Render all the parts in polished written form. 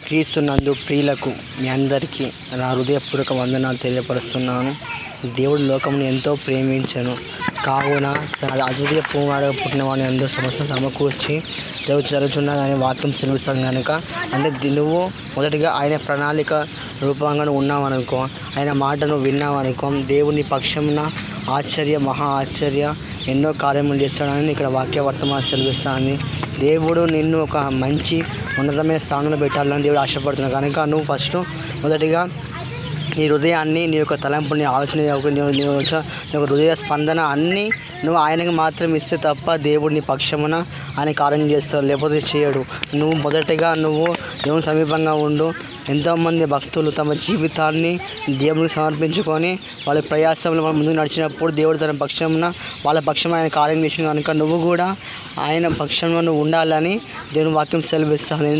క్రీస్తునందు ప్రియులకు మీ అందరికీ నా హృదయపూర్వక వందనాలు తెలియపరుస్తున్నాను. దేవుడు లోకమును ఎంతో ప్రేమించను కావున తన అద్వితీయ కుమారుడుగా పుట్టిన వాడిని అందరూ సమస్తం సమకూర్చి దేవుడు జరుగుతున్నదని వాక్యం సెలవిస్తాం కనుక, అంటే నువ్వు మొదటిగా ఆయన ప్రణాళిక రూపంగా ఉన్నావనుకో, ఆయన మాటను విన్నావనుకో, దేవుని పక్షమున మహా ఆశ్చర్య ఎన్నో కార్యములు చేస్తాడని ఇక్కడ వాక్య వర్తమానం సెలవిస్తాను. దేవుడు నిన్ను ఒక మంచి ఉన్నతమైన స్థానంలో పెట్టాలని దేవుడు ఆశపడుతున్నాడు కనుక నువ్వు ఫస్ట్ మొదటిగా నీ హృదయాన్ని, నీ యొక్క తలంపు, నీ ఆలోచన, నీ యొక్క హృదయ స్పందన అన్నీ నువ్వు ఆయనకి మాత్రం ఇస్తే తప్ప దేవుడు నీ పక్షమున ఆయన కార్యం చేస్తాడు, లేకపోతే చేయడు. నువ్వు మొదటిగా దేవుని సమీపంగా ఉండు. ఎంతోమంది భక్తులు తమ జీవితాన్ని దేవునికి సమర్పించుకొని వాళ్ళ ప్రయాసంలో ముందుకు నడిచినప్పుడు దేవుడు తన పక్షమున వాళ్ళ పక్షం ఆయన కార్యం చేసిన కనుక నువ్వు కూడా ఆయన పక్షంలో నువ్వు ఉండాలని దేవుని వాక్యం సెలవిస్తాను.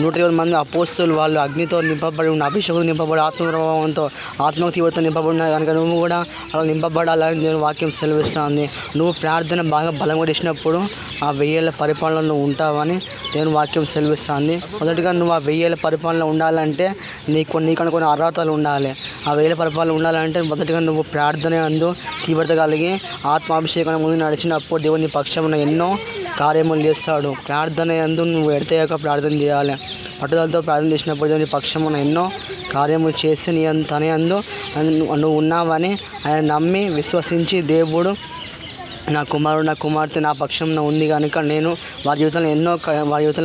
120 మంది అపోస్తులు వాళ్ళు అగ్నితో నింపబడి ఉన్న, అభిషేకంతో నింపబడి, ఆత్మప్రభావంతో ఆత్మతీవ్రత నింపబడి ఉన్నారు కనుక నువ్వు కూడా అలా నింపబడాలని దేవుని వాక్యం సెలవిస్తుంది. నువ్వు ప్రార్థన బాగా బలంగా చేసినప్పుడు ఆ 1000 పరిపాలనలో ఉంటావని దేవుని వాక్యం సెలవిస్తుంది. మొదటిగా నువ్వు ఆ 1000 పరిపాలనలో ఉండాలంటే నీకన్నా కొన్ని అర్హతలు ఉండాలి. ఆ 1000 పరిపాలన ఉండాలంటే మొదటిగా నువ్వు ప్రార్థన అందు తీవ్రత కలిగి ఆత్మాభిషేకం ముందు నడిచినప్పుడు దేవుని పక్షమున ఎన్నో కార్యములు చేస్తాడు. ప్రార్థన అందు నువ్వు ఎడతెగక ప్రార్థన చేయాలి. పట్టుదలతో ప్రార్థన చేసినప్పుడు దేవుని పక్షమున ఎన్నో కార్యములు చేసి తన అందు నువ్వు ఉన్నావని ఆయన నమ్మి విశ్వసించి, దేవుడు నా కుమారుడు, నా కుమార్తె నా పక్షంలో ఉంది కనుక నేను వారి జీవితంలో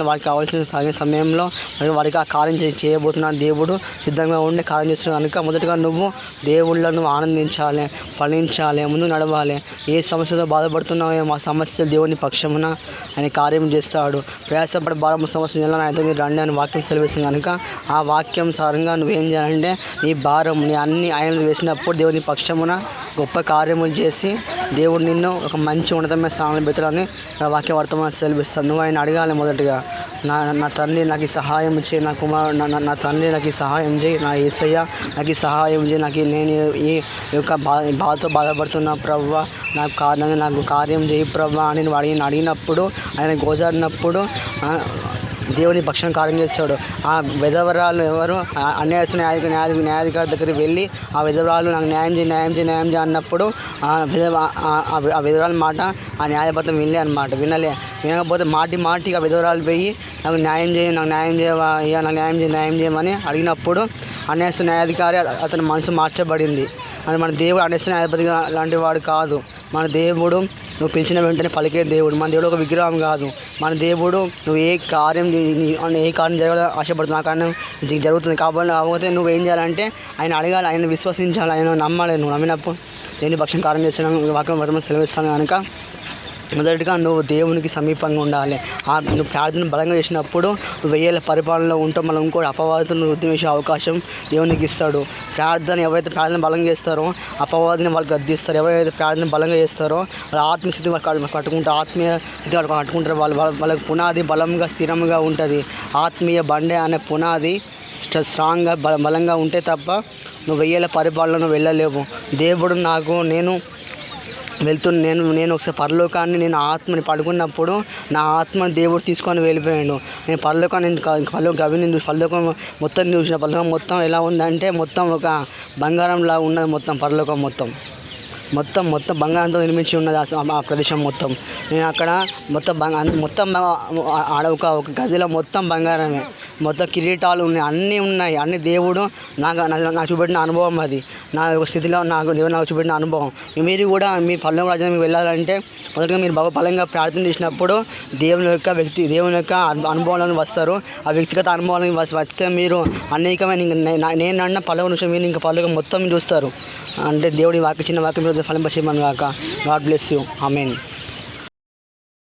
వారికి కావాల్సిన సమయంలో వారికి ఆ కార్యం చేయబోతున్నాను. దేవుడు సిద్ధంగా ఉండి కార్యం చేస్తున్నాడు కనుక మొదటిగా నువ్వు దేవుళ్ళను ఆనందించాలి, ఫలించాలి, ముందు నడవాలి. ఏ సమస్యతో బాధపడుతున్నావో ఆ సమస్య దేవుని పక్షమున ఆయన కార్యం చేస్తాడు. ప్రయాసపడి భారం సమస్య ఆయనతో మీరు రండి అని వాక్యం సెలవిస్తుంది కనుక ఆ వాక్యం సారంగా నువ్వేం చేయాలంటే నీ భారం, నీ అన్ని ఆయన వేసినప్పుడు దేవుని పక్షమున గొప్ప కార్యములు చేసి దేవుడు నిన్ను ఒక మంచి ఉన్నతమైన స్థానంలో పెట్టాలని వాక్య వర్తమానం సెలవిస్తాను. నువ్వు ఆయన అడగాలి. మొదటిగా నా తండ్రి నాకు ఈ సహాయం చేయి, నా కుమారుడు నా తండ్రి నాకు ఈ సహాయం చేయి, నా యేసయ్య నాకు ఈ సహాయం చేయి, నేను ఈ యొక్క బాధతో బాధపడుతున్న ప్రభువా నాకు కార్యం చేయి ప్రభువా అని నువ్వు అడిగినప్పుడు, ఆయన గోజాడినప్పుడు దేవుని పక్షం కార్యం చేస్తాడు. ఆ విధవరాలు ఎవరు న్యాయాధికారి దగ్గరికి వెళ్ళి ఆ విధవరాలు నాకు న్యాయం చేయి అన్నప్పుడు ఆ విధవరాలు మాట ఆ న్యాయపత్రం వినకపోతే మాటికి ఆ విధవరాలు పోయి నాకు న్యాయం చేయవా అయ్యా, నాకు న్యాయం చేయమని అడిగినప్పుడు న్యాయాధికారి అతని మనసు మార్చబడింది. అని మన దేవుడు న్యాయాధిపతి లాంటి వాడు కాదు. మన దేవుడు నువ్వు పిలిచిన వెంటనే పలికే దేవుడు. మన దేవుడు ఒక విగ్రహం కాదు. మన దేవుడు నువ్వు ఏ కార్యం జరగాలో ఆశపడుతున్నావు, ఆ కార్యం జరుగుతుంది కాకపోతే నువ్వేం చేయాలంటే ఆయన అడగాలి, ఆయన విశ్వసించాలి, ఆయన నమ్మాలి. నువ్వు నమ్మినప్పుడు దేని పక్షం కార్యం చేస్తున్నావు వాక్యం వర్తమానం సెలవిస్తాను కనుక మొదటిగా నువ్వు దేవునికి సమీపంగా ఉండాలి. నువ్వు ప్రార్థన బలంగా చేసినప్పుడు నువ్వు 1000 పరిపాలనలో ఉంటావు. మళ్ళీ ఇంకోటి అపవాదును వృద్ధి చేసే అవకాశం దేవునికి ఇస్తాడు. ఎవరైతే ప్రార్థన బలంగా చేస్తారో అపవాదిని వాళ్ళు గద్దిస్తారు. ఎవరైతే ప్రార్థన బలంగా చేస్తారో వాళ్ళ ఆత్మీయ స్థితి ఆత్మీయ స్థితి వాళ్ళు కట్టుకుంటారు. వాళ్ళకి పునాది బలంగా స్థిరంగా ఉంటుంది. ఆత్మీయ బండే అనే పునాది స్ట్రాంగ్గా బలంగా ఉంటే తప్ప నువ్వు 1000 పరిపాలనలో వెళ్ళలేవు. దేవుడు నేను ఒకసారి పరలోకాన్ని నేను ఆత్మని పడుకున్నప్పుడు నా ఆత్మని దేవుడు తీసుకొని వెళ్ళిపోయాడు. నేను పరలోకం మొత్తం చూసిన. పరలోకం మొత్తం ఎలా ఉందంటే మొత్తం ఒక బంగారంలా ఉన్నది. మొత్తం పరలోకం మొత్తం బంగారంతో నిర్మించి ఉన్నది ఆ ప్రదేశం మొత్తం. నేను అక్కడ మొత్తం ఒక గదిలో మొత్తం బంగారమే, మొత్తం కిరీటాలు ఉన్నాయి, అన్నీ ఉన్నాయి. అన్ని దేవుడు నాకు చూపెట్టిన అనుభవం. అది నా యొక్క స్థితిలో దేవుడు నాకు చూపెట్టిన అనుభవం. మీరు కూడా మీ పరలోక రాజ్యానికి వెళ్ళాలంటే మొదటిగా మీరు బలంగా ప్రార్థన చేసినప్పుడు దేవుని యొక్క అనుభవాలను వస్తారు. ఆ వ్యక్తిగత అనుభవాలను వస్తే మీరు అనేకమైన నేను అన్న పరలోక నుంచి మీరు ఇంకా పరలోకం మొత్తం చూస్తారు. అంటే దేవుడి చిన్న వాక్యం ఫలింపచేయమని గాక. God bless you. ఆమేన్.